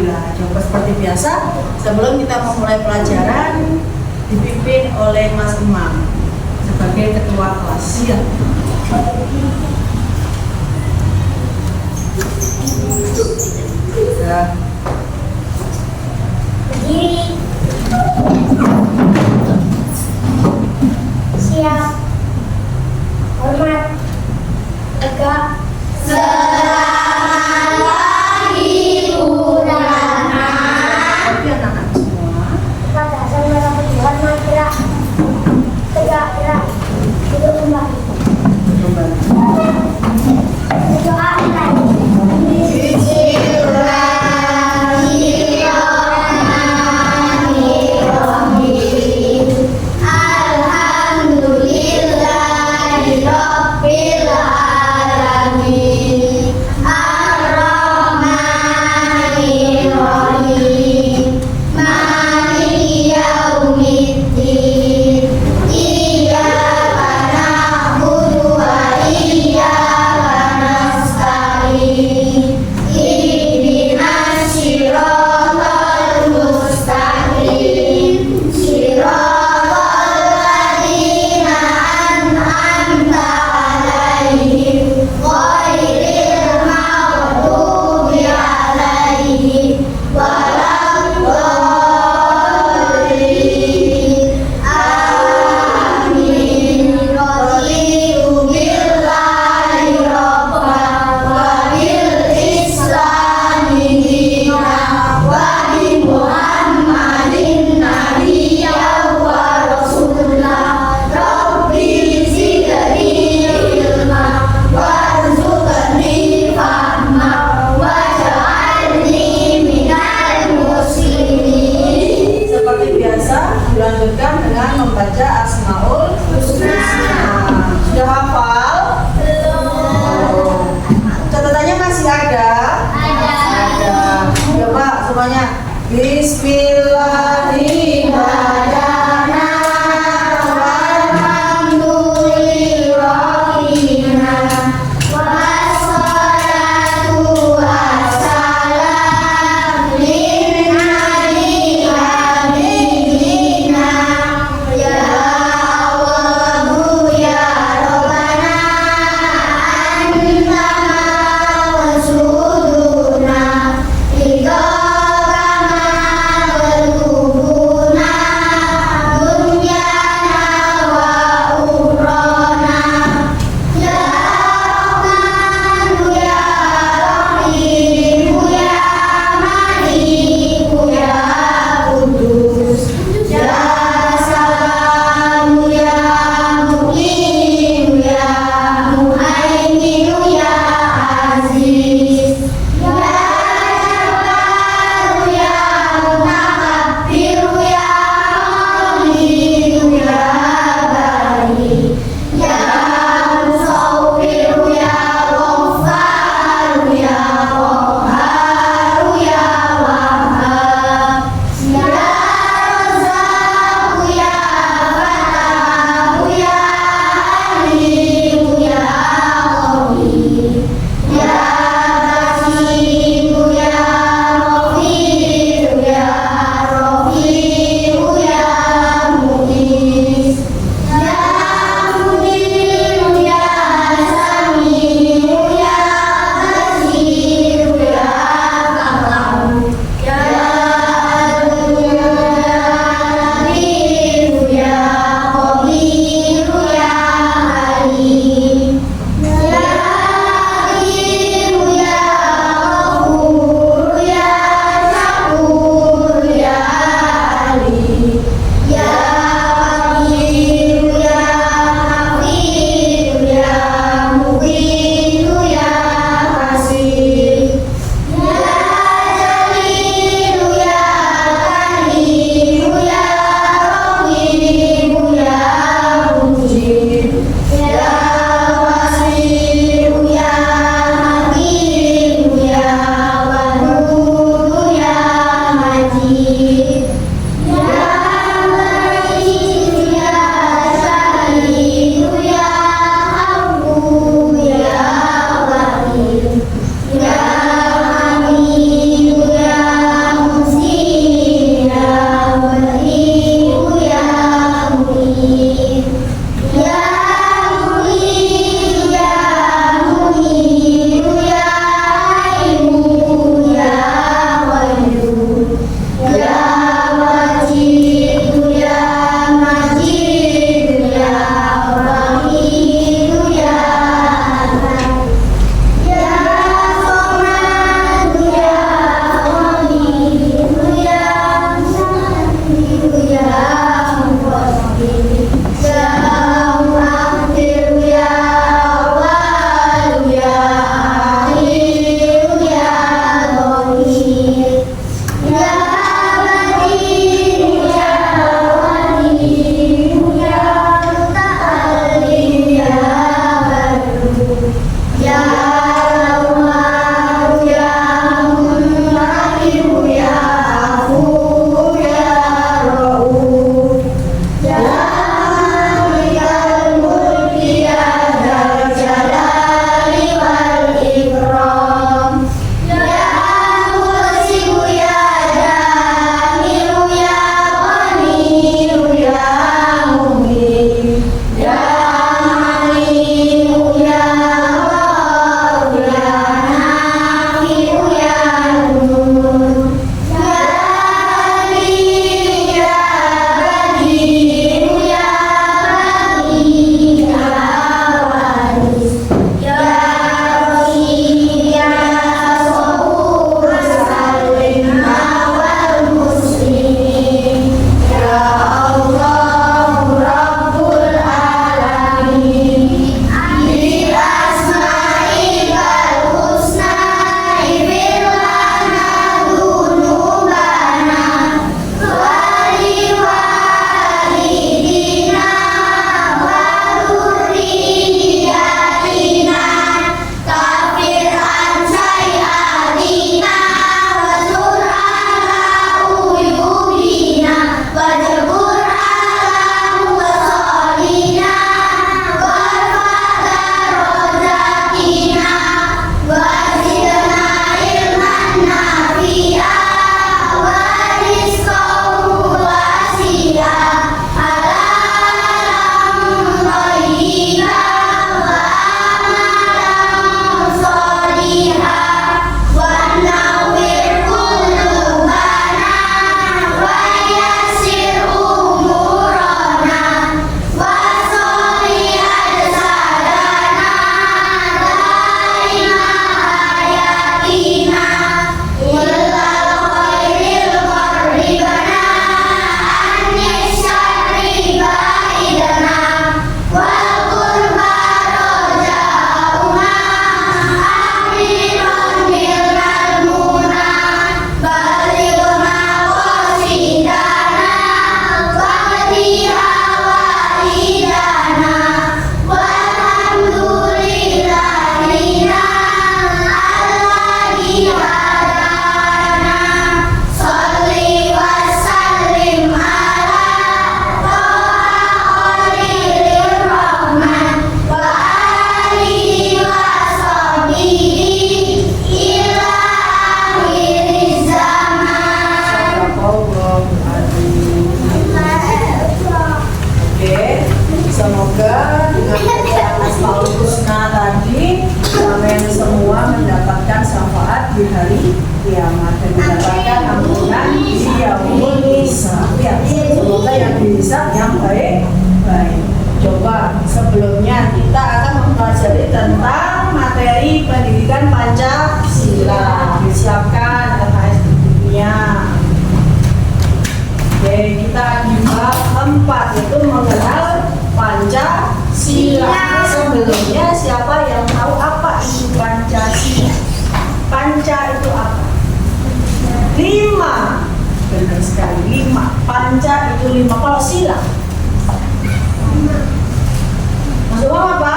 Alhamdulillah. Coba seperti biasa, sebelum kita memulai pelajaran, dipimpin oleh Mas Imam sebagai ketua kelas. Siap. Ya. Berdiri. Siap. Hormat. Tegak. Selamat pagi Purnama. Oke anak-anak semua. Pada dasar merah putih warna gerak. Tegak gerak. Duduk kembali. Kembali. Berdoa mulai. Alhamdulillahirabbil alamin. mendapatkan ampunan di yaumul hisab. Ya, semoga yang dihisab yang baik. Coba sebelumnya kita akan mempelajari tentang materi pendidikan Pancasila. Disiapkan LKS bukunya. Oke, kita di bab 4 itu mengenal Pancasila. Sebelumnya siapa yang tahu apa itu Pancasila? Panca itu apa? 5. Benar sekali, 5. Panca itu 5. Kalau sila? Maksudnya apa?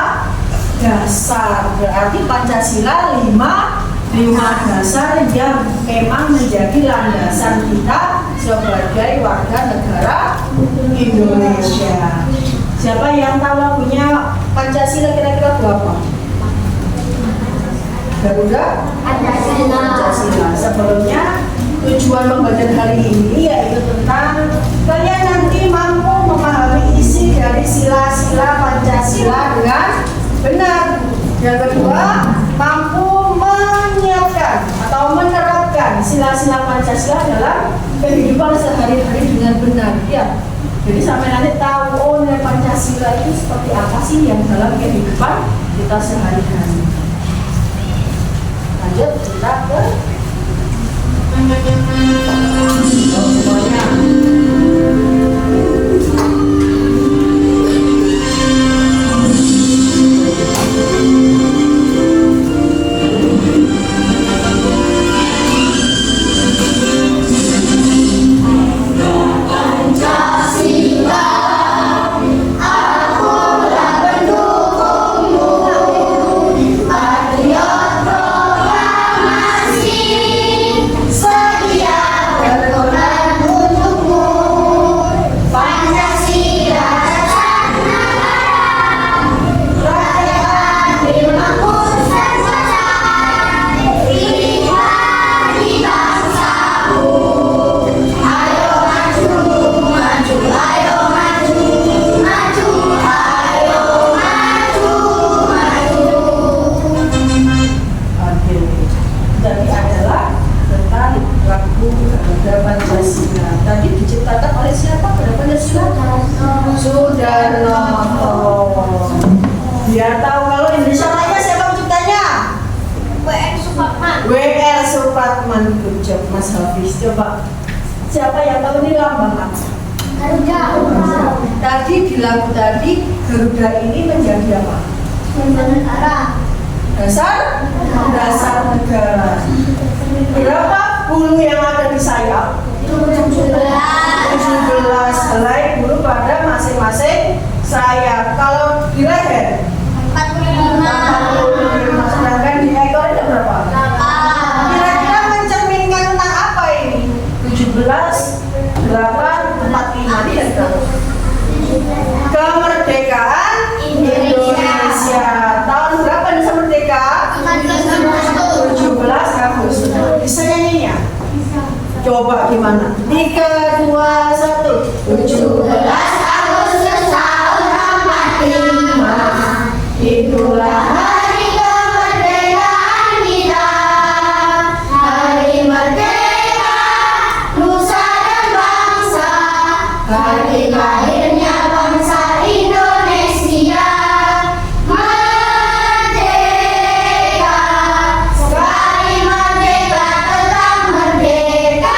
Dasar. Berarti Pancasila 5 dasar yang memang menjadi landasan kita sebagai warga negara Indonesia. Siapa yang tahu lagunya Pancasila kira-kira berapa? Garuda? Pancasila. Sebelumnya tujuan pembelajaran hari ini yaitu tentang kalian nanti mampu memahami isi dari sila-sila Pancasila dengan benar. Yang kedua, mampu menyiapkan atau menerapkan sila-sila Pancasila dalam kehidupan sehari-hari dengan benar. Ya. Jadi sampai nanti tahu oh nilai Pancasila itu seperti apa sih yang dalam kehidupan kita sehari-hari. Lanjut kita ke semuanya. Biar tahu kalau Indonesia Raya siapa penciptanya? W.R. Supratman. Good job Mas Hafiz. Coba siapa yang tahu ini lambang apa? Garuda. Tadi di lagu tadi Garuda ini menjadi apa? Dasar negara. Berapa bulu yang ada di sayap? 17 helai bulu pada masing-masing sayap. Kalau di leher 45. Sedangkan di ekor ada berapa? 8. Kira-kira mencerminkan tentang apa ini? 17, 8, 45. Ini ada kemerdekaan Indonesia. Tahun berapa Indonesia merdeka? 17 Agustus. Bisa nyanyinya? Coba gimana? 3, 2, 1. 17 Agustus tahun 45. Itulah hari kemerdekaan kita. Hari merdeka nusa dan bangsa. Hari lahirnya bangsa Indonesia. Merdeka, sekali merdeka tetap merdeka.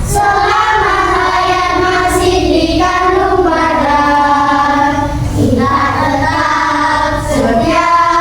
Selama hayat masih dikandung badan, kita tetap setia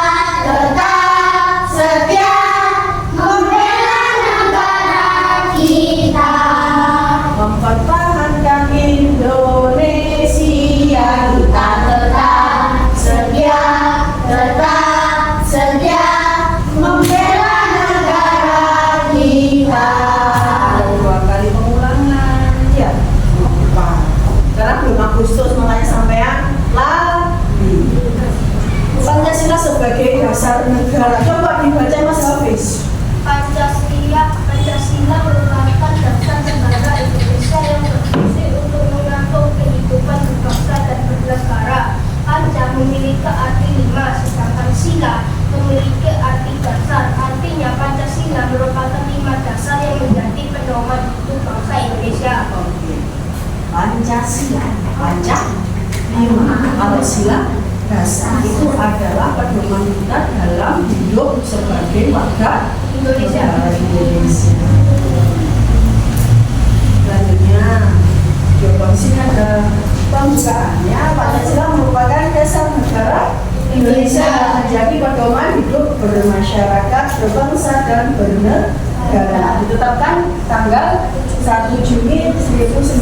Pancasila. Pancasila. Kalau sila dasar itu adalah pedoman kita dalam hidup sebagai warga Indonesia. Indonesia. Selanjutnya, jawaban sini ada pembukaannya. Pancasila merupakan dasar negara Indonesia dan menjadi pedoman hidup bermasyarakat, berbangsa dan bernegara. Ditetapkan tanggal 1 Juni 1945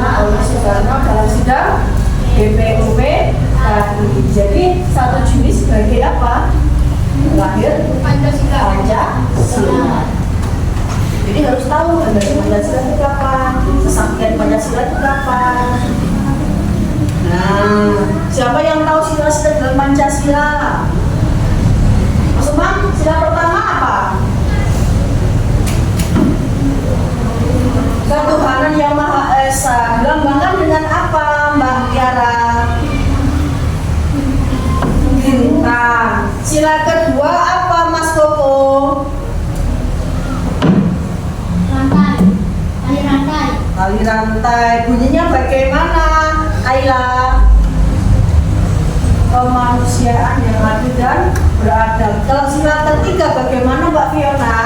oleh Soekarno dalam sidang BPUP KI. Jadi 1 Juni sebagai apa? Lahir Pancasila. Pancasila. Jadi harus tahu dari Pancasila itu kapan, kesaktian Pancasila itu kapan. Nah, siapa yang tahu sila-sila dalam Pancasila? Mas Umam, sila pertama apa? Ketuhanan yang Maha Esa. Dilambangkan dengan apa, Mbak Tiara? Bintang. Sila kedua apa, Mas Koko? Rantai. Tali rantai. Tali rantai. Bunyinya bagaimana, Ayla? Kemanusiaan yang adil dan beradab. Kalau sila ketiga bagaimana, Mbak Fiona?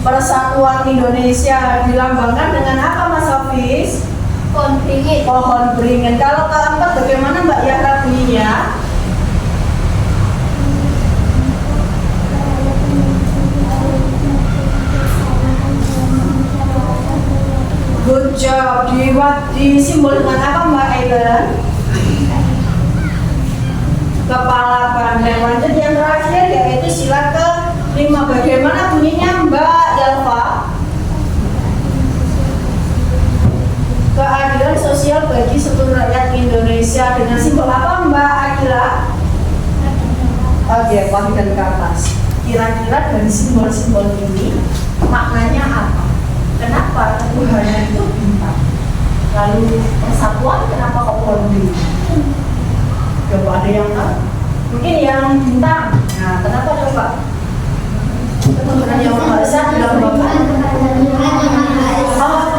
Persatuan Indonesia. Dilambangkan dengan apa, Mas Hafiz? Pohon beringin. Pohon beringin. Kalau keempat bagaimana, Mbak Yara bunyinya? Good job. Di simbol dengan apa, Mbak Aileen? Kepala banteng. Lanjut yang terakhir yaitu sila ke-5. Bagaimana bunyinya, Mbak Yalfa? Keadilan sosial bagi seluruh rakyat Indonesia. Dengan simbol apa, Mbak Akila? Oke, wahid dan kertas. Kira-kira dari simbol-simbol ini maknanya apa? Kenapa ketuhanan itu bintang? Lalu persatuan kenapa kok pohon beringin? Coba ada yang tahu? Mungkin yang bintang. Nah, kenapa coba? Ketuhanan yang Maha Esa dilambangkan.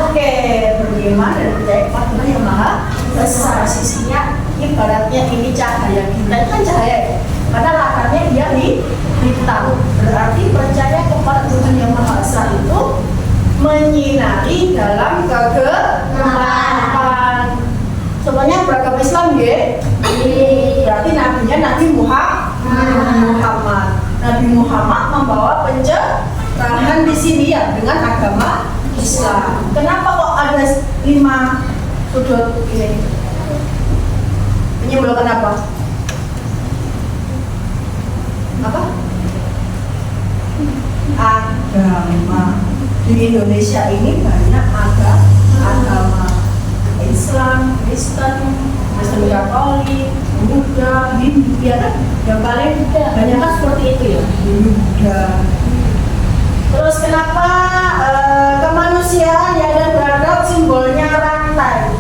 Oke, beriman dan percaya kepada Tuhan yang Maha Esa. Sisinya ibaratnya ini cahaya. Kita itu kan cahaya ya. Karena latarnya dia hitam. Berarti percaya kepada Tuhan yang Maha Esa itu menyinari dalam kegelapan. Semuanya beragama Islam ya? Berarti nabinya Nabi Muhammad. Nabi Muhammad membawa pencerahan di sini ya dengan agama Islam. Kenapa kok ada 5 sudut ini? Menyimbolkan apa? Apa? Agama. Di Indonesia ini banyak agama. Islam, Kristen Katolik, Buddha, Hindu, ya kan? Yang paling banyak kan seperti itu ya, Buddha. Terus kenapa kemanusiaan yang ada beradab simbolnya rantai?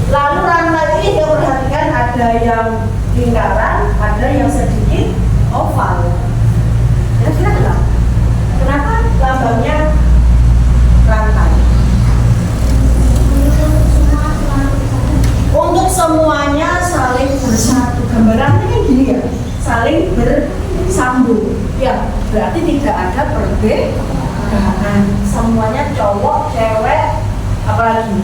Lalu rantai ini kita perhatikan ada yang lingkaran, ada yang sedikit oval. Kira-kira kenapa? Kenapa lambangnya rantai? Untuk semuanya saling bersatu. Gambarannya kan gini ya, saling bersambung. Ya, berarti tidak ada perbedaan. Semuanya cowok, cewek, apalagi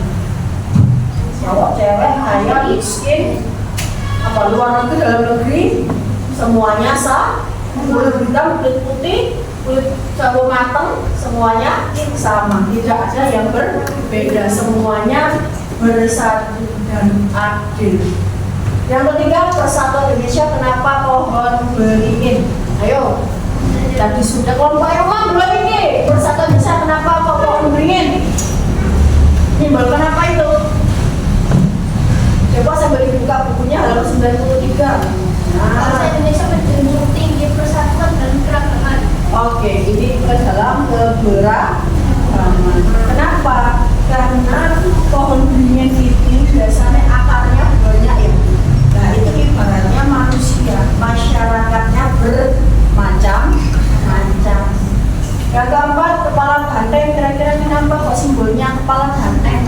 cowok, cewek, kaya, miskin, apa luar negeri, dalam negeri, semuanya kulit hitam, kulit putih, kulit sawo mateng, semuanya sama. Tidak ada yang berbeda. Semuanya bersatu dan adil. Yang ketiga, persatuan Indonesia. Kenapa pohon beringin? Ayo, tadi sudah kelompok yang belum ini. Persatuan Indonesia kenapa kok pohon beringin? Menyimbolkan apa itu? Coba sambil dibuka bukunya halaman 93. Bangsa Indonesia menjunjung tinggi persatuan dan keragaman. Oke, ini ke dalam keberagaman. Kenapa? Karena pohon beringin itu biasanya akarnya banyak ya. Nah, itu ibaratnya manusia, masyarakatnya bermacam-macam. Yang keempat, kepala banteng. Kira-kira kenapa kok simbolnya kepala banteng?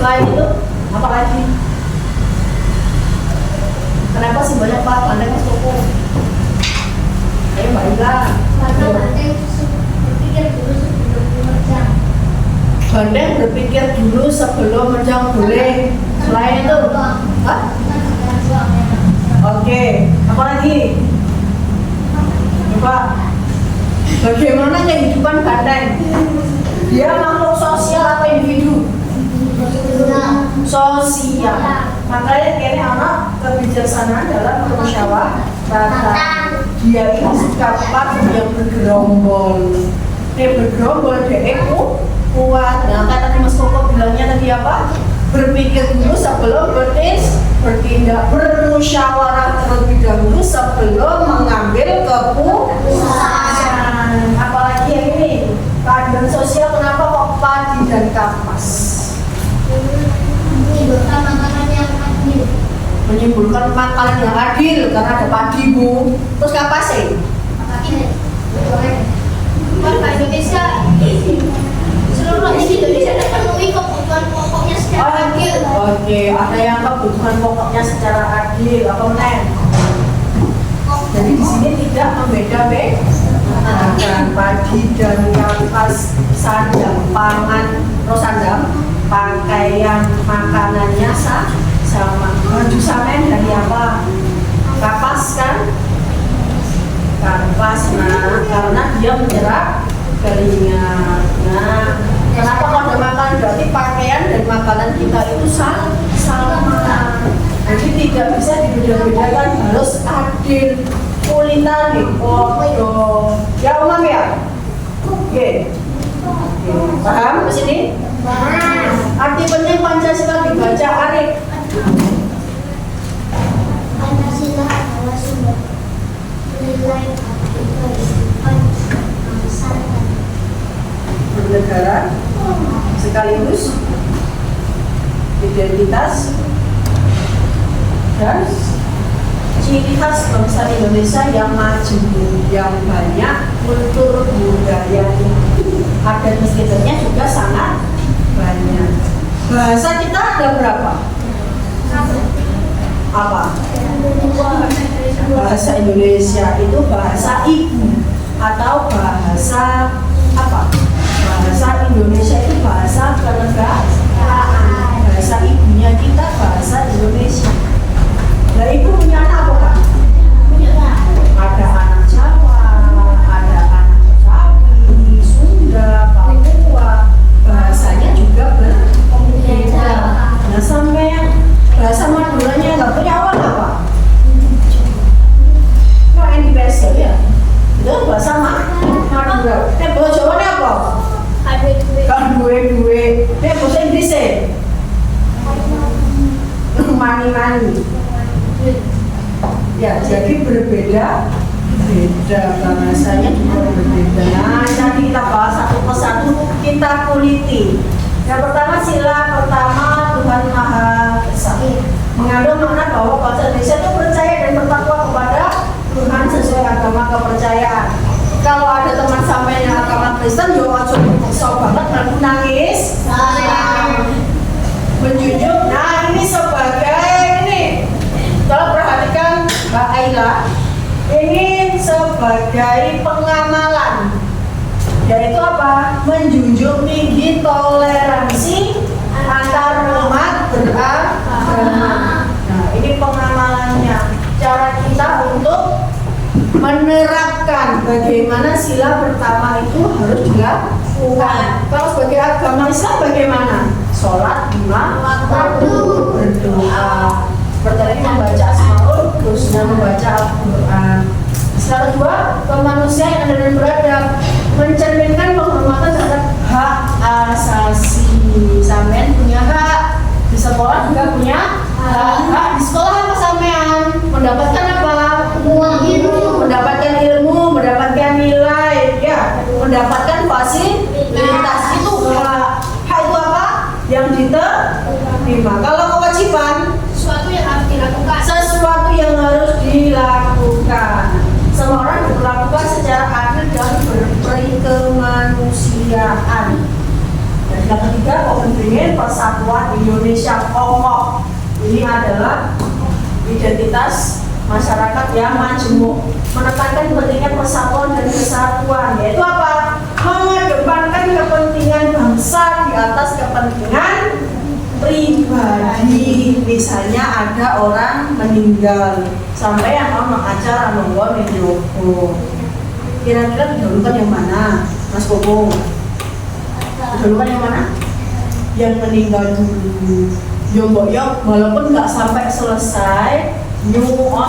Selain itu, apa lagi? Kenapa sih banyak Pak Banteng Mas Koko? Ayo Mbak Ila. Karena banteng berpikir dulu sebelum menerjang. Banteng berpikir dulu sebelum menerjang boleh. Selain itu, hah? Oke, apa lagi? Coba, bagaimana kehidupan banteng? Dia makhluk sosial apa individu? Sosial. Makanya kayaknya anak kebijaksanaan dalam bermusyawarah. Dia itu sikapan yang bergerombol. Bergerombol dia kuat. Nah, kan tadi Mas Koko bilangnya tadi apa? Berpikir dulu sebelum bertindak, bermusyawarah terlebih dahulu sebelum mengambil keputusan. Apalagi yang ini, keadilan sosial kenapa kok padi dan kapas? Menimbulkan makanan yang adil. Menimbulkan makanan yang adil karena ada padi Bu. Terus kapas sih? Pak Indonesia, seluruh rakyat Indonesia dapat memenuhi kebutuhan pokoknya secara adil. Oke, ada yang kebutuhan pokoknya secara adil. Apa men? Jadi di sini tidak membeda-bedakan padi dan kapas, sandang, pangan, sandang, pakaian, makanannya sama. Baju samen dari apa? Kapas kan? Kapas, nah karena dia menyerap keringat. Nah, kenapa kalau ada makanan berarti pakaian dan makanan kita itu sama. Jadi tidak bisa dibeda-bedakan, harus adil. Kulitan nih, ya umum ya. Oke. Paham ke sini? Arti penting Pancasila dibaca Arif. Pancasila adalah sumber nilai kehidupan bangsa dan Bernegara sekaligus identitas dan ciri khas bangsa Indonesia yang maju, yang banyak kultur budaya, adat istiadatnya juga sangat banyak. Bahasa kita ada berapa? Apa? Bahasa Indonesia itu bahasa ibu atau bahasa apa? Bahasa Indonesia itu bahasa kenegaraan. Bahasa ibunya kita bahasa Indonesia. Nah, ibu punya anak apa Pak? Ada anak Jawa, ada anak Betawi, Sunda, Papua. Bahasanya juga berbeda. Nah, sampai yang bahasa Maduranya nggak punya awal apa? Nah, yang dibahas ya? Itu bahasa Madura. Bahasa Jawanya apa? Kan dua. Bahasa Inggrisnya? Mani. Ya, jadi berbeda bahasanya juga berbeda. Nah, nanti kita bahas satu persatu, kita kuliti. Yang pertama sila pertama Tuhan Maha Esa. Mengandung makna bahwa bangsa Indonesia itu percaya dan bertakwa kepada Tuhan sesuai agama kepercayaan. Kalau ada teman sampai yang agama Kristen, yo aja sok banget lalu nangis. Menjunjung. Nah, ini sebagai ini. Kalau perhatikan Mbak Aila, ini sebagai pengamalan, yaitu apa? Menjunjung tinggi toleransi antar umat beragama. Nah, ini pengamalannya. Cara kita untuk menerapkan bagaimana sila pertama itu harus dilakukan. Kalau sebagai agama Islam bagaimana? Sholat 5 waktu, berdoa, seperti membaca Asmaul Husna, membaca Al-Quran. Setelah kedua, kemanusiaan dan beradab, mencerminkan penghormatan terhadap hak asasi. Sampean punya hak di sekolah juga punya hak. Di sekolah apa sampean? Mendapatkan apa? Mendapatkan ilmu, mendapatkan nilai, ya, mendapatkan fasilitas. Itu hak. Hak itu apa? Yang diterima. Kalau kewajiban, sesuatu yang harus dilakukan. Sesuatu yang harus dilakukan. Semua orang diperlakukan secara adil dan berperi kemanusiaan. Dan yang ketiga, open menjamin persatuan Indonesia kokoh. Ini adalah identitas masyarakat yang majemuk, menekankan pentingnya persatuan dan kesatuan, yaitu apa? Mengedepankan kepentingan bangsa di atas kepentingan pribadi. Misalnya ada orang meninggal, sampai yang mau acara monggo menyoko. Kira-kira didahulukan yang mana, Mas Bobo? Didahulukan yang mana? Yang meninggal dulu. Yombok walaupun nggak sampai selesai,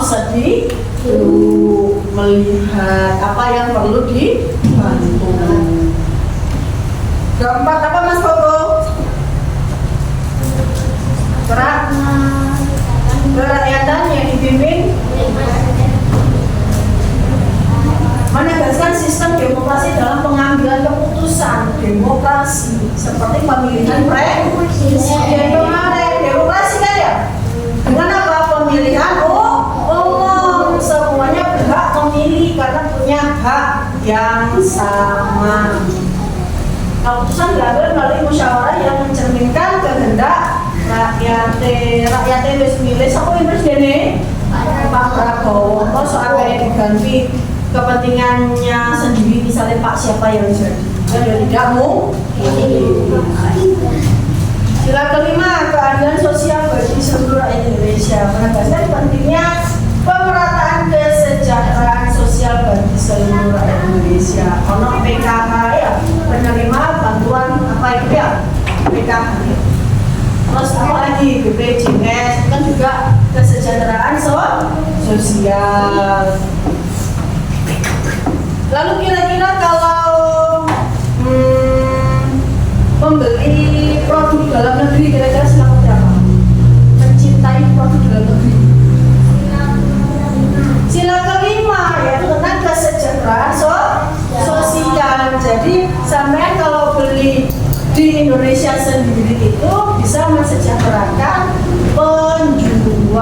sedih dulu melihat apa yang perlu dibantu. Keempat apa Mas Bobo? Kerakyatan yang dipimpin menegaskan sistem demokrasi dalam pengambilan keputusan. Demokrasi seperti pemilihan presiden kemarin, demokrasi kan ya? Dengan apa? Pemilihan umum, semuanya berhak memilih karena punya hak yang sama. Keputusan diambil melalui musyawarah yang mencerminkan kehendak rakyatnya wis milih siapa yang presiden? Pak Prabowo. Kok soalnya diganti kepentingannya sendiri, misalnya Pak siapa yang jadi? Kan tidak mungkin. Sila kelima, keadilan sosial bagi seluruh rakyat Indonesia, menegaskan pentingnya pemerataan kesejahteraan sosial bagi seluruh rakyat Indonesia. Ono PKH ya, penerima bantuan apa itu ya? PKH. Terus apa lagi? BPJS kan juga kesejahteraan sosial. Lalu kira-kira kalau membeli produk dalam negeri, kira-kira silakan berapa? Mencintai produk dalam negeri. Sila kelima yaitu tentang kesejahteraan sosial. Jadi sampai kalau beli di Indonesia sendiri itu bisa mensejahterakan penjualnya.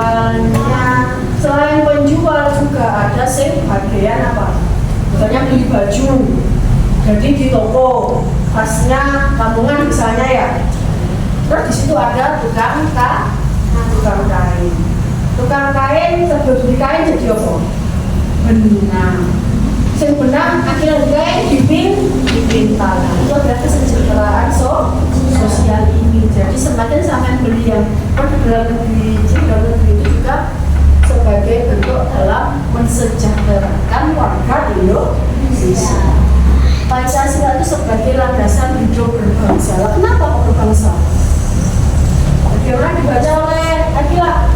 Selain penjual juga ada bagian apa? Misalnya beli baju, jadi di toko pasnya kampungan misalnya ya. Terus di situ ada tukang kain. Tukang kain sebelum beli kain jadi apa? Benang. Sing benang akhirnya kain dipintal. Itu adalah kesejahteraan sosial ini. Jadi semakin sampai beli yang produk dalam negeri itu juga sebagai bentuk dalam mensejahterakan warga Indonesia. Pancasila itu sebagai landasan hidup berbangsa. Kenapa kok berbangsa? Bagaimana dibaca oleh Akila?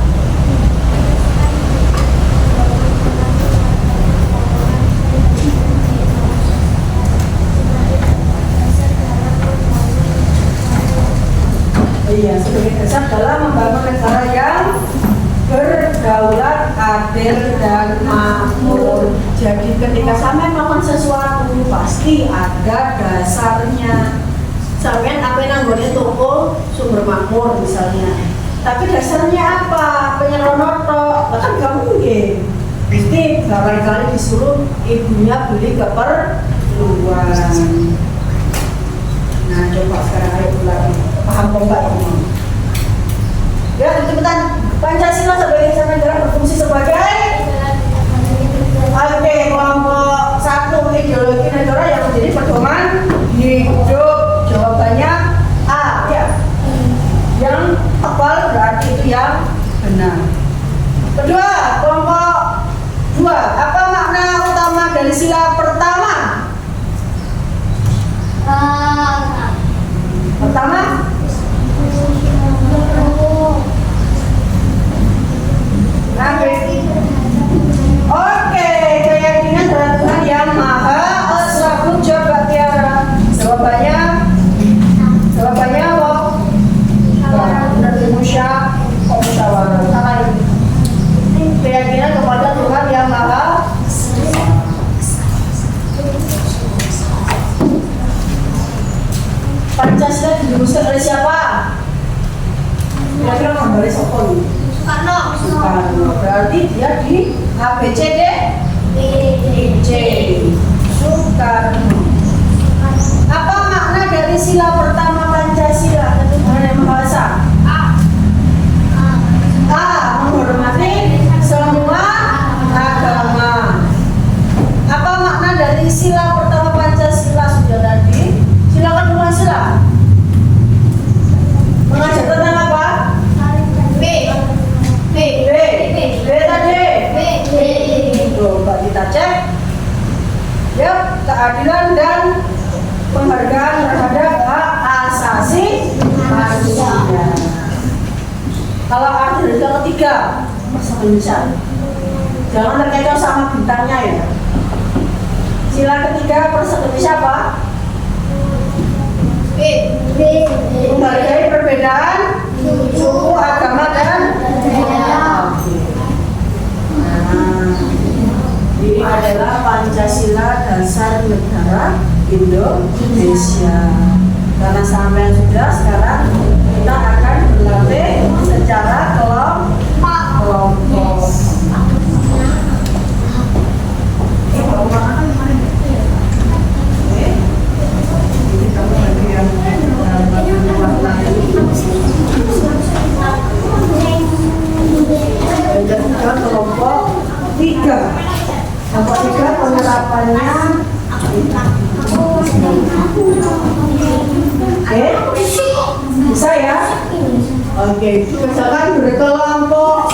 Iya, sebagai dasar dalam membangun negara yang berdaulat, adil, dan makmur. Jadi ketika sampai melakukan sesuatu pasti ada dasarnya. Sampai apa yang nanggonya toko sumber makmur misalnya. Tapi dasarnya apa? Penyeronoto, bahkan gak mungkin. Pasti barangkali disuruh ibunya beli keperluan. Nah, coba sekarang ayo ulangi. Paham kok Mbak ini? Ya, cepetan. Pancasila sebagai dasar negara berfungsi sebagai kelompok satu ideologi negara yang menjadi pedoman hidup. Jawabannya A ya. Yang tebal berarti itu yang benar. Kedua, kelompok dua. Apa makna utama dari sila pertama? Pertama, oke, keyakinan terhadap Tuhan yang Maha Esa. Coba Tiara. Jawabannya apa? Musyawarah. Keyakinan kepada Tuhan yang Maha Esa. Pancasila dirumuskan oleh siapa? Kira-kira dari siapa nih? Soekarno. Berarti dia di ABCD C. Soekarno. Apa makna dari sila pertama Pancasila? Tuhan yang keadilan dan penghargaan terhadap hak asasi manusia. Kalau arti dari ketiga, bahasa Indonesia. Jangan terkecoh sama bintangnya ya. Sila ketiga bahasa Indonesia apa? Menghargai perbedaan suku, agama dan budaya. Ini adalah Pancasila Dasar Negara Indonesia. Karena sampai sudah, sekarang kita akan berlatih secara kelompok. Kelompok 3. Kelompok 3 penerapannya. Oke, bisa ya? Oke, misalkan berkelompok.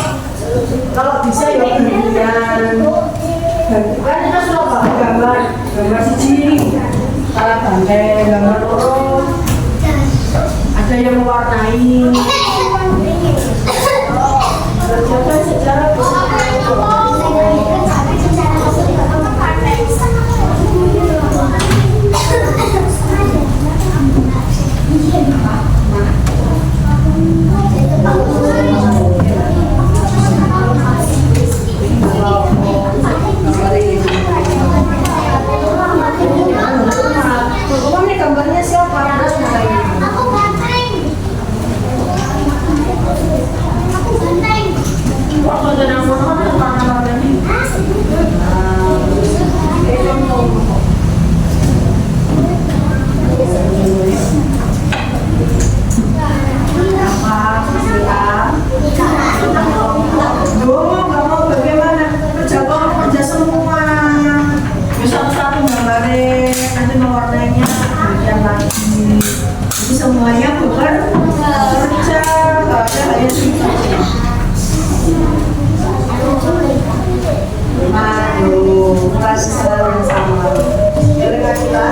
Kalau bisa ya berhubungan. Kan kita sudah pakai gambar siji, alat bangkai, gambar loro. Ada yang mewarnai. Belajar sejarah gambarnya siapa? Semuanya bukan kerja, nggak ada hanya kelas yang sama. Jadi kita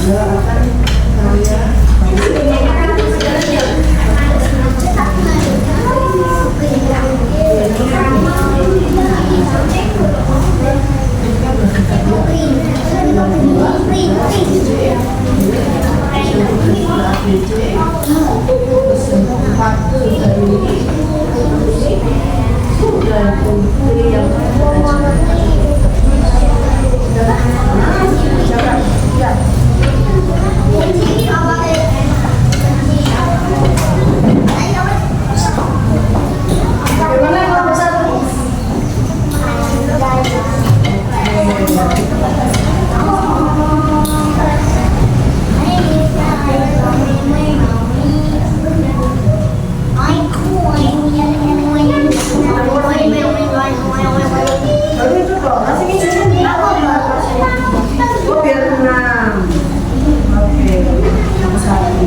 akan saya bagaimana kalau satu? Lalu itu kok masih ini oh biar tenang. Oke, nomor satu.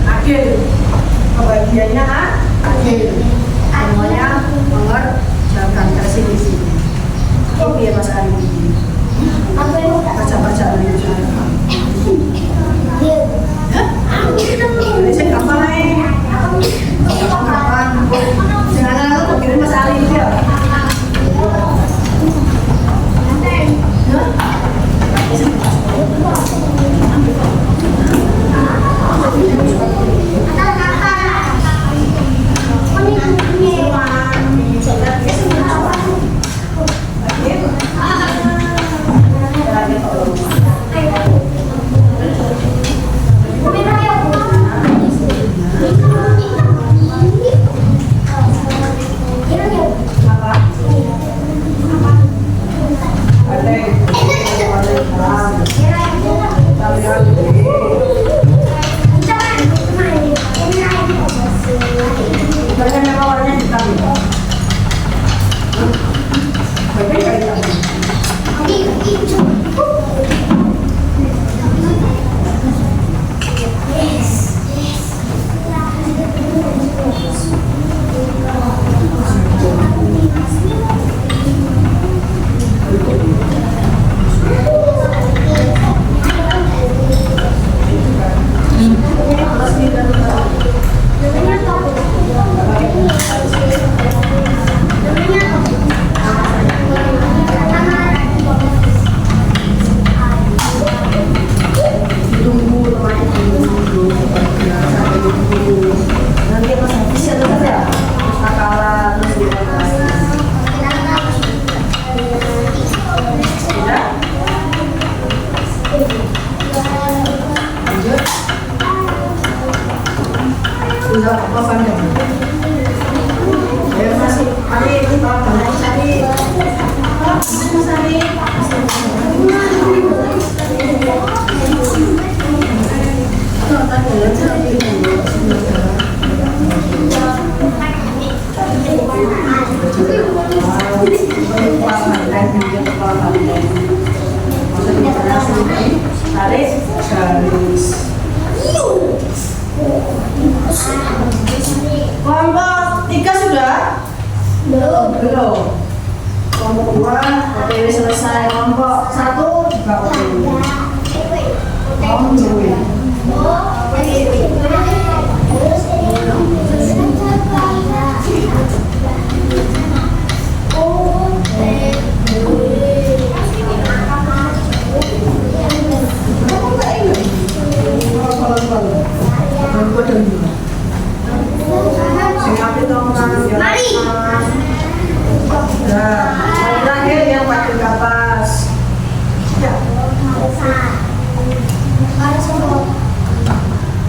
Akhir kebahagiaannya akhir. Semuanya mengerjakan kasih di sini. Oh biar Mas Ari ini. Baca-baca dulu saya. Ini saya gampang nih. Gampang. Jangan lalu kirim Mas Ari ya. Banyak yang warnanya hitam ya? Banyak yang hitam. Nanti pas habis ya terus ya akalan terus tidak lanjut sudah apa pandang ya masih hari ini apa tadi Mas Ari tarik garis. Kelompok 3 sudah? Belum. Kelompok 2 OTW selesai. Kelompok 1 juga OTW. Mari. Nah, terakhir yang pakai kapas. Ya. Ada semua.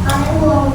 Ada uang.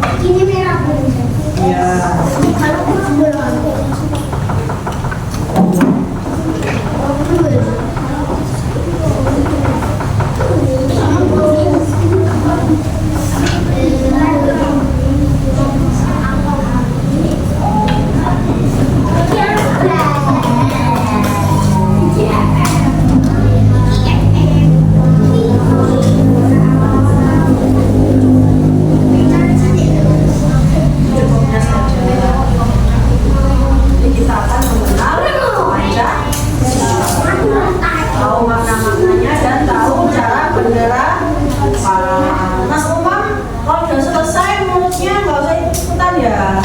depan. Mas Umam, kalau udah selesai mulutnya nggak usah ikutan ya.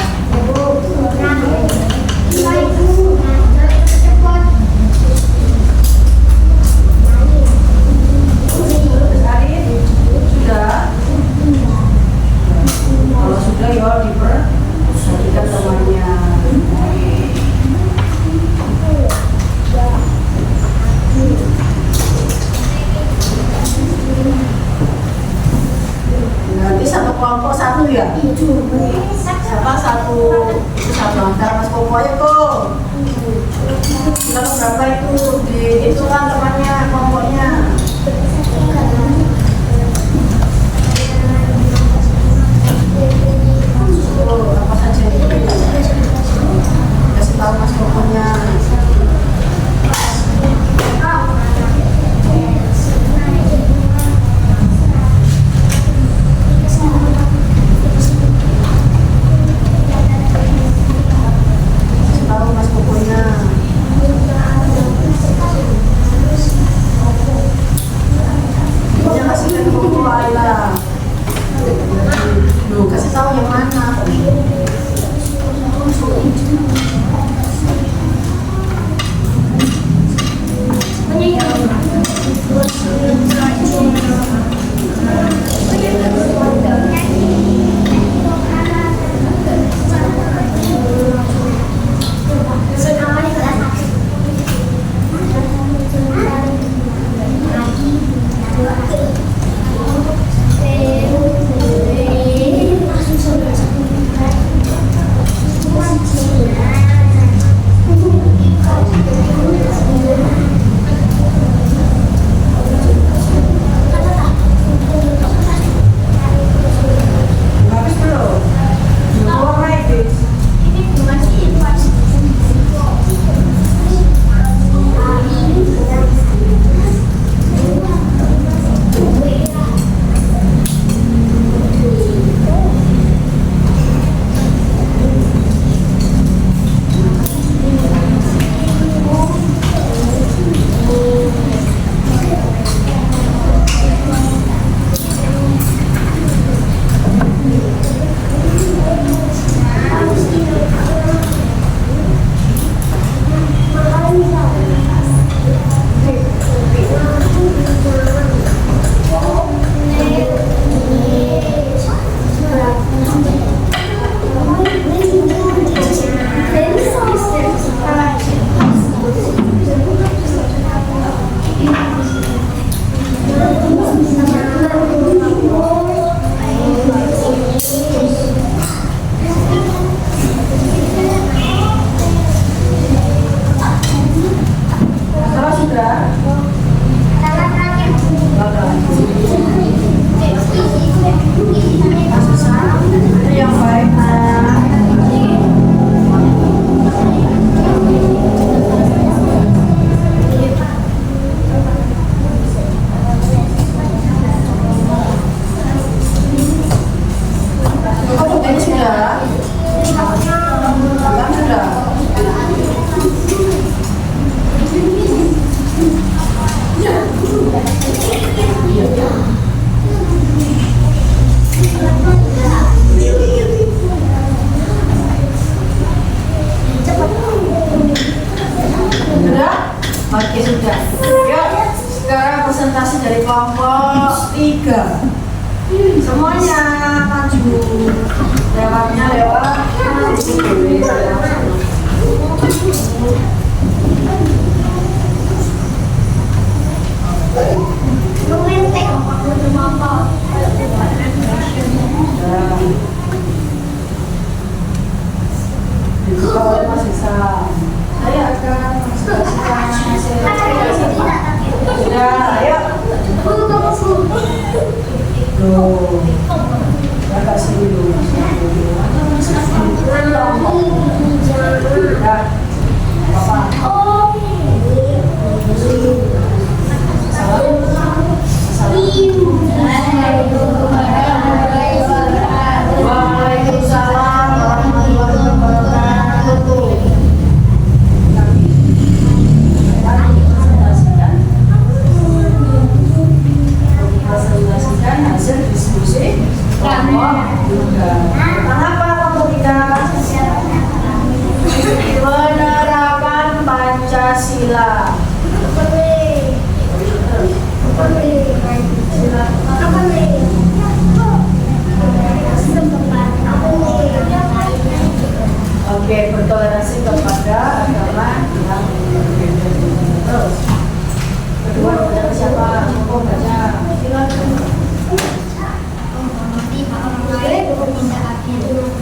Arin, sudah. Kalau sudah ya diperhatikan temannya. Nanti satu kelompok satu ya. Siapa satu angka Mas Koko ya kok. Kita berapa itu dihitungan temannya kelompoknya. Apa saja itu kasih tahu Mas Kokonya. Kasih tahu Mas Kokonya. Pokoknya kasih tahu Koko Ayla. Loh, kasih tahu yang mana? Habis belum? Belum lagi. Masalah sudah? Ada yang baik. Kamu ini sudah? Kamu sudah? Sudah? Oke, sudah. Yuk, sekarang presentasi dari kelompok 3. Semuanya maju. Lewatnya lewat. Dibuka oleh Mas Iksan. Saya akan sudah, ayo. Tuh. Ya kasih dulu. Ya. Apa? Waalaikumsalam warahmatullahi wabarakatuh. Presentasikan Pancasila. Oke, bertoleransi kepada agama yang berbeda. Terus, kedua baca siapa? Kok baca? Silakan.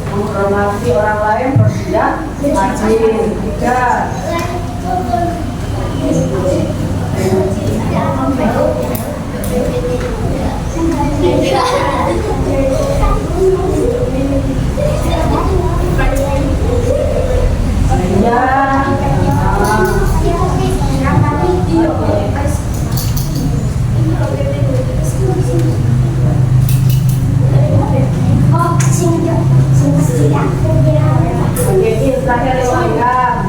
Menghormati orang lain bertindak adil. Tiga. Oke, ini terakhir lewat.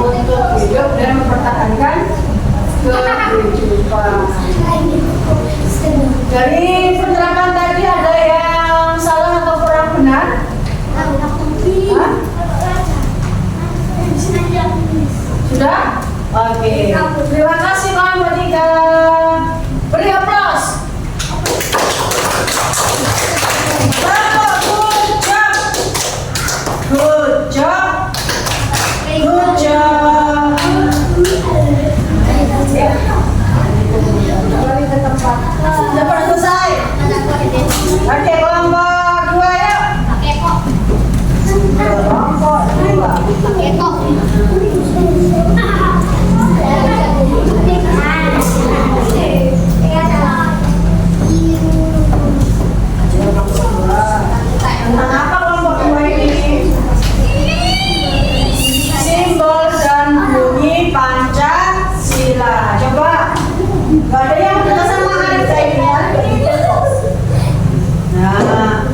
Untuk hidup dan mempertahankan kehidupan. Dari penerapan tadi ada yang salah atau kurang benar? Hah? Sudah? Oke. Terima kasih Pak Monika. Beri aplaus. Bravo, good job. Good job. Good job. Kembali ke tempat. Sudah selesai. Oke, kelompok 2 ya. Kelompok 2. Tentang apa kelompok 2 ini? Simbol dan bunyi Pancasila. Coba. Gak ada yang kita samakan kayak ini ya. Nah,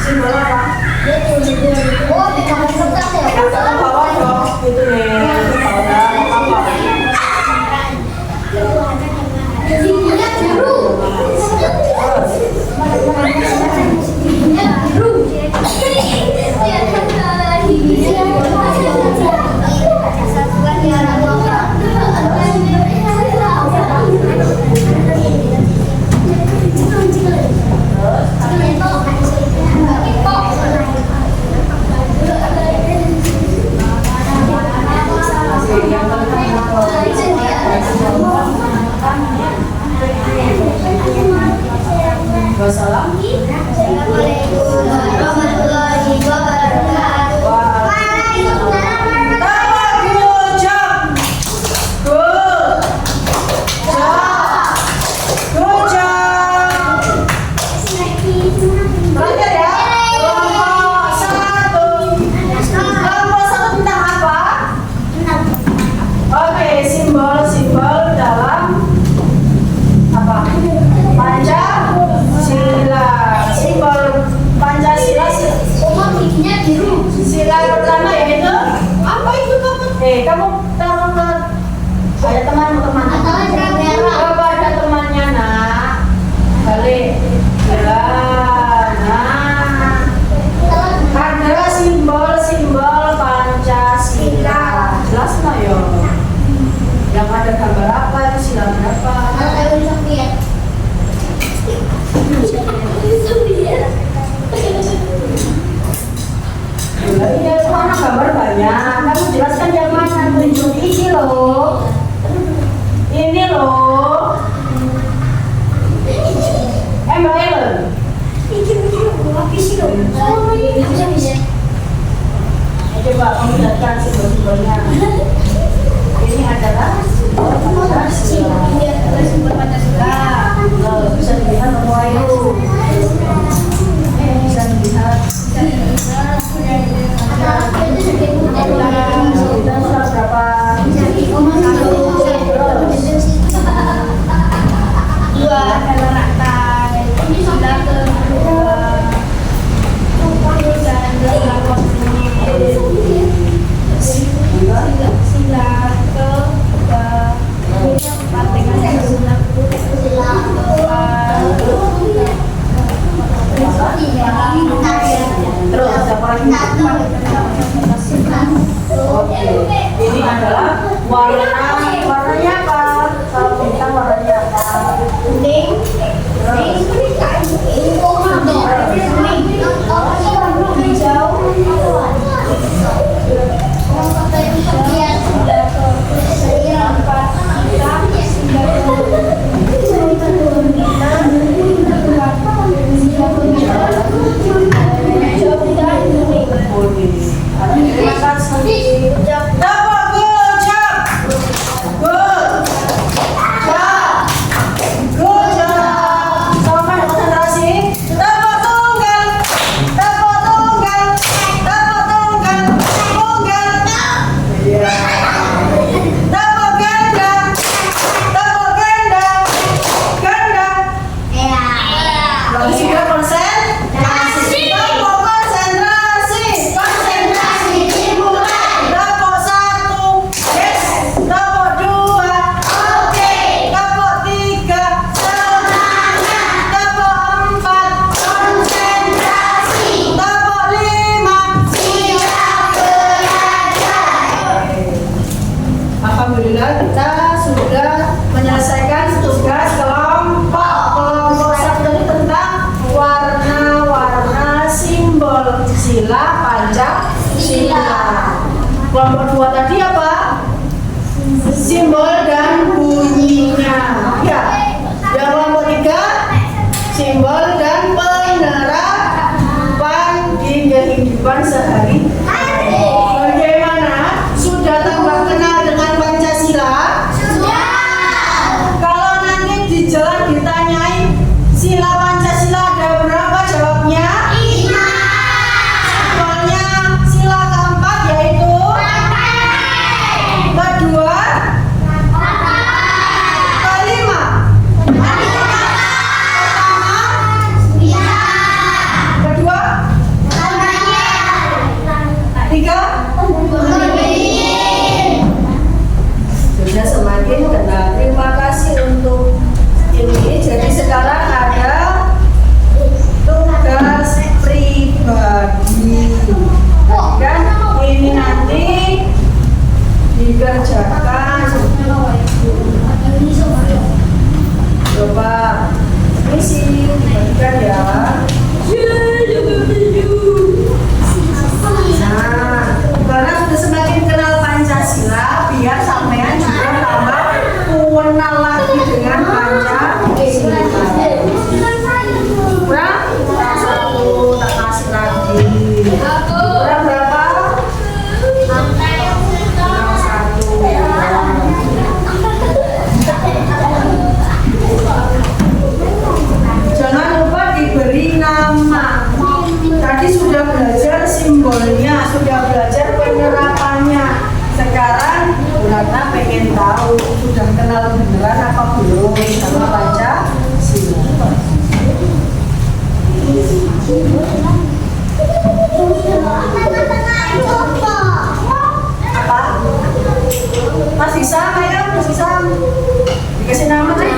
simbol apa? Ke bawah dong, gitu nih. Ke bawah apa? Wassalamualaikum warahmatullahi wabarakatuh. Good job. Good job. Belajar ya. Kelompok 1. Kelompok 1 tentang apa? Oke, simbol-simbol dalam apa? Pancasila. Simbol Pancasila. Sila pertama yaitu apa itu kamu? Kamu taruh ke ada teman-teman. Coba ada temannya nak. Balik. Nah, ada simbol-simbol Pancasila. Jelas nggak yo? Yang ada gambar apa? Itu sila berapa? Iya, itu anak gambar banyak. Kamu jelaskan yang mana? Tunjuk ini loh. Ini loh. Mbak Ellen. Coba kamu lihatkan simbol-simbolnya. Ini adalah simbol Pancasila. Bisa dilihat semua itu. Bisa dilihat. Kita sudah berapa? Dua. Ini sudah kedua. Dan Pancasila keempat dengan susunan Terus siapa lagi? Oke, ini adalah warnanya apa? Kalau bintang warnanya apa? kuning, hijau, Terima kasih. Dapat good job. Good job. Good job. Sampai konsentrasi. Dapat tunggal. Dapat tunggal. Dapat tunggal. Tunggal. Iya. Dapat ganda. Dapat ganda. Ganda. Lagi sudah konsen. Dapat konsentrasi. Konsentrasi dimulai. Dapat satu. Yes. Dapat dua. Oke. Dapat tiga. Semangat. Dapat empat. Konsentrasi. Dapat lima. Siap belajar. Alhamdulillah kita sudah menyelesaikan tugas kelompok. Kelompok satu tadi tentang warna-warna simbol sila Pancasila. Kelompok dua tadi apa? Simbol dan bunyinya. Ya. Yang kelompok tiga simbol dan penerapan di kehidupan sehari-hari. Bagaimana? Sudah tambah kenal dengan Pancasila? Kalau nanti di jalan ditanyai sila Pancasila ada berapa jawabnya? Simbolnya sila keempat yaitu kedua, kelima, kedua, tiga. Sudah semakin kenal. Terima kasih untuk ini. Jadi sekarang ada tugas pribadi. Dan ini nanti dikerjakan. Coba misi dibagikan ya. Nah, karena sudah semakin kenal Pancasila, biar sampean juga tambah kenal lagi dengan Pancasila. Kurang? Satu, tak kasih lagi. Kurang berapa? Kurang satu. Jangan lupa diberi nama. Tadi sudah belajar simbolnya, sudah belajar penerapannya. Sekarang Bu Ratna pengen tahu sudah kenal beneran apa belum sama Pancasila. Apa? Mas Isam, ayo Mas Isam. Dikasih nama kan?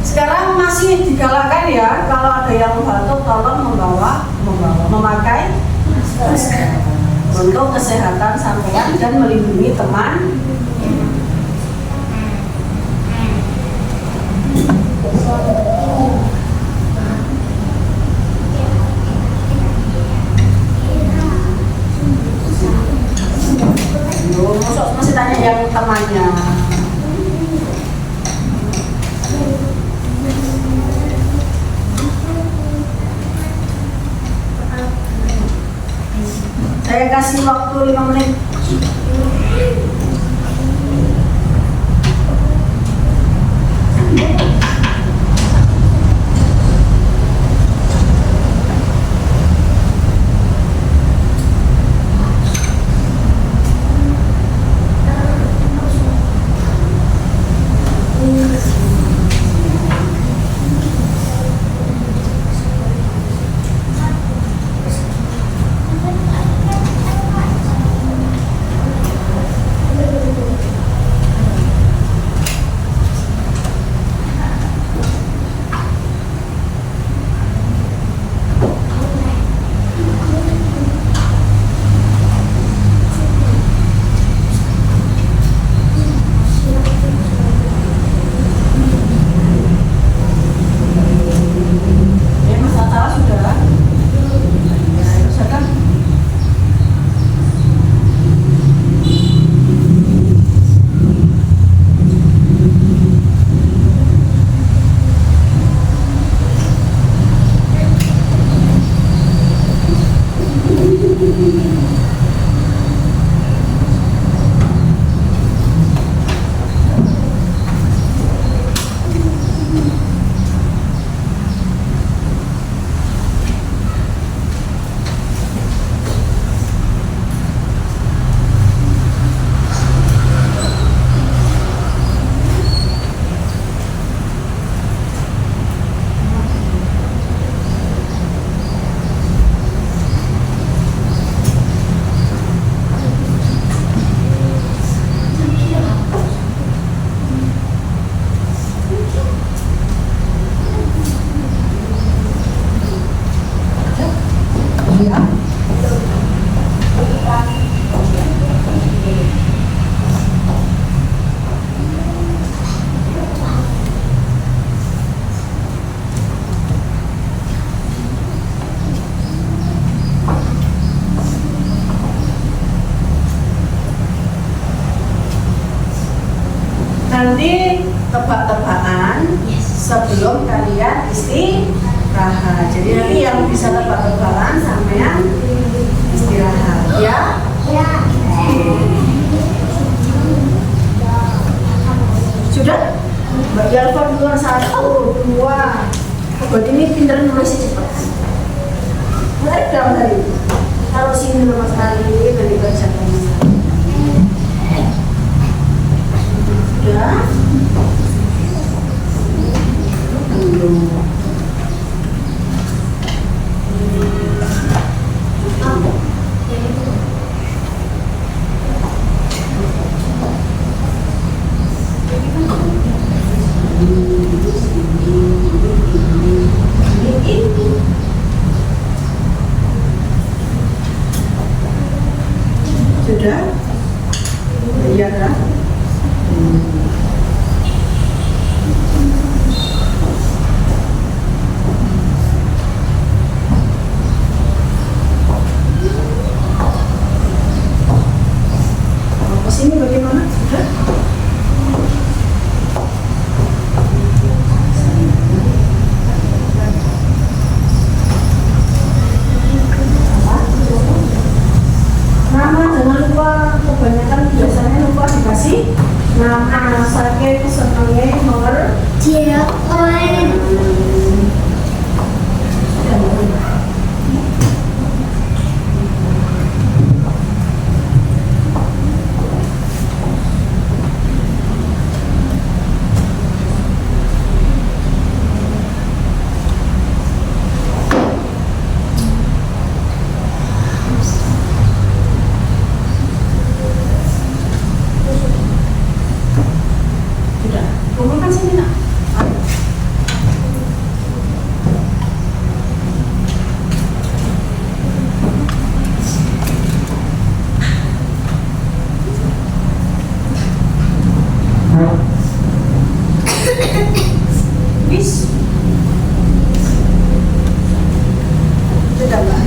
Sekarang masih digalakkan ya, kalau ada yang batuk tolong memakai masker untuk kesehatan sampean dan melindungi teman. Masih tanya yang temannya. Saya kasih waktu 5 menit. tebak-tebakan sebelum kalian istirahat. Jadi nanti yang bisa tebak-tebakan sampean istirahat ya. Ya. Sudah? Mbak Yalfa duluan 1, 2. Buat ini pinter nulisnya cepat. Mulai dalam tadi. Taruh sini dulu Mas Ali, nanti bacakan. Sudah? Belum. Sudah? Iya kan? Mau kesini bagaimana? Sudah? Nama jangan lupa, kebanyakan biasanya lupa dikasih nama. Saking senengnya nomor Dia orang. sudah. Kumpulkan sini nak. Ayo. Bis. Sudah Mbak.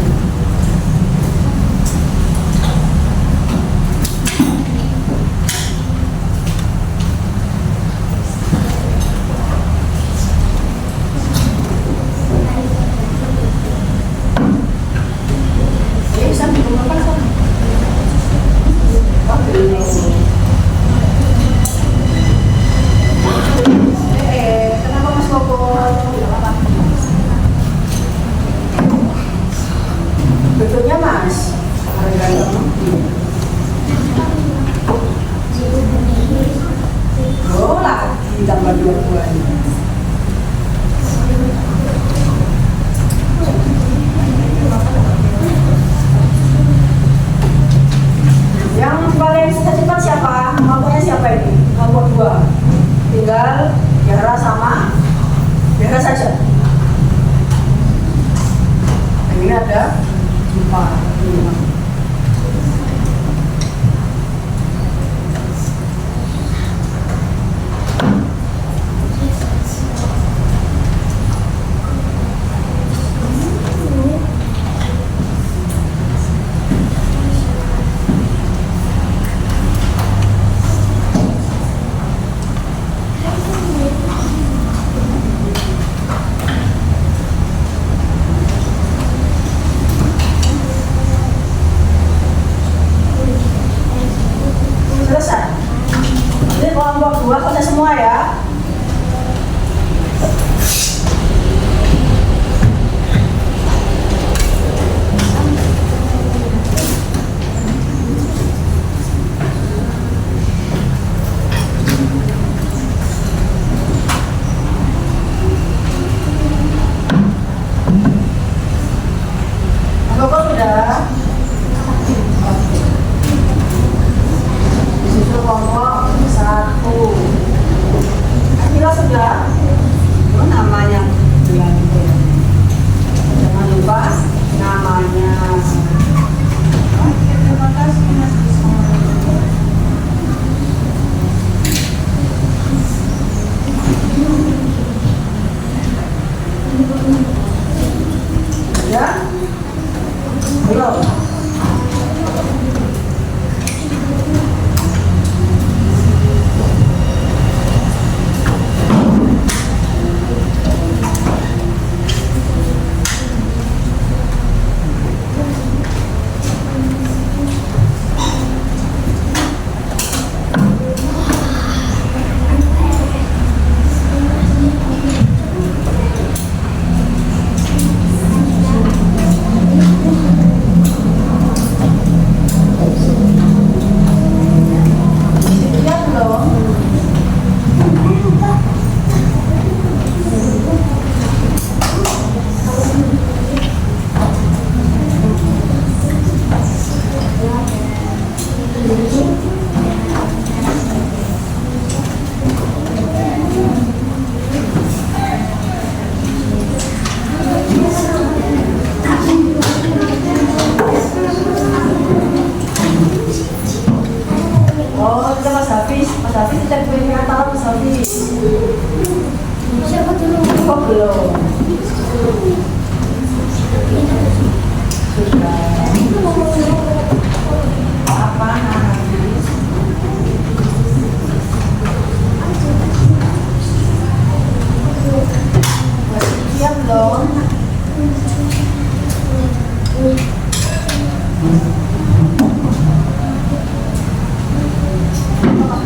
Oke, sambil kumpulkan sana. Oke. Kenapa Mas Koko? Betulnya Mas. Oh lah, ditambah dua-duanya. Yang paling cepat siapa? Mampunya siapa ini? Mampu 2. Tinggal Yara sama Yara saja. Yang ini ada 4, 5. Selesai. Jadi kelompok 2 selesai semua ya. Koko sudah. Disitu kelompok 1. Akila sudah. Itu namanya belanja. Jangan lupa namanya. Oke, terima kasih Mas Bisma. Ya? Belum.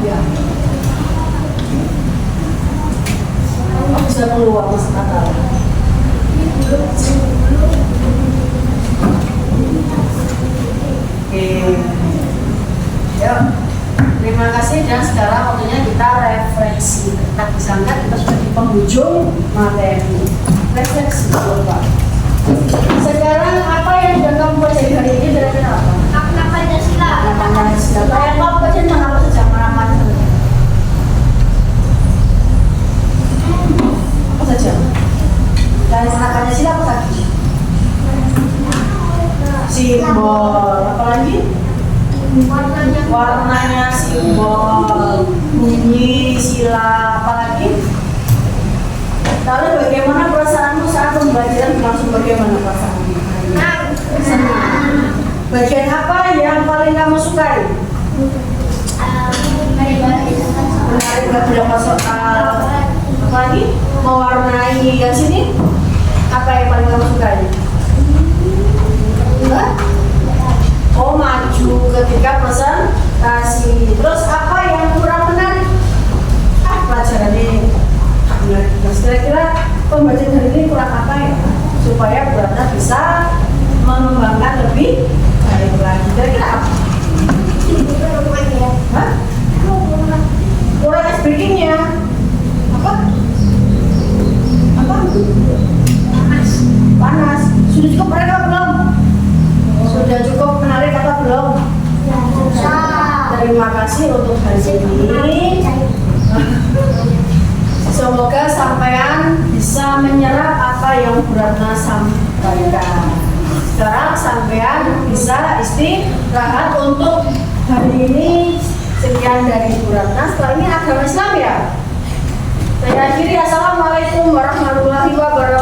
Ya. Aku bisa keluar masuk akal. Oke. Yuk. Terima kasih dan sekarang waktunya kita refleksi. Tak disangka kita sudah di penghujung materi. Refleksi Bapak. Sekarang apa yang sudah kamu pelajari hari ini kira-kira apa? Makna Pancasila. Siapa yang kamu pelajari tentang apa saja? Mana saja? Apa saja? Dan makna Pancasila apa lagi? Simbol. Apa lagi? Warnanya, simbol, bunyi, sila, apa lagi? Lalu bagaimana perasaanmu saat pembelajaran berlangsung? Bagaimana perasaanmu? Senang. Bagian apa yang paling kamu sukai? Menarik beberapa soal. Apa lagi? Mewarnai yang sini? Apa yang paling kamu sukai? Hah? Oh, maju ketika presentasi. Terus apa yang kurang menarik? Pelajaran ini. Kira-kira pembelajaran hari ini kurang apa ya? Supaya Buratna bisa mengembangkan lebih baik lagi. Kira-kira apa? Hah? Kurang speakingnya. Apa? Apa? Panas. Sudah cukup mereka belum? Sudah cukup menarik atau belum? Terima kasih untuk hari ini. Semoga sampean bisa menyerap apa yang Buratna sampaikan. Sekarang sampean bisa istirahat untuk hari ini. Sekian dari Buratna. Setelah ini agama Islam ya. Saya akhiri. Assalamualaikum warahmatullahi wabarakatuh.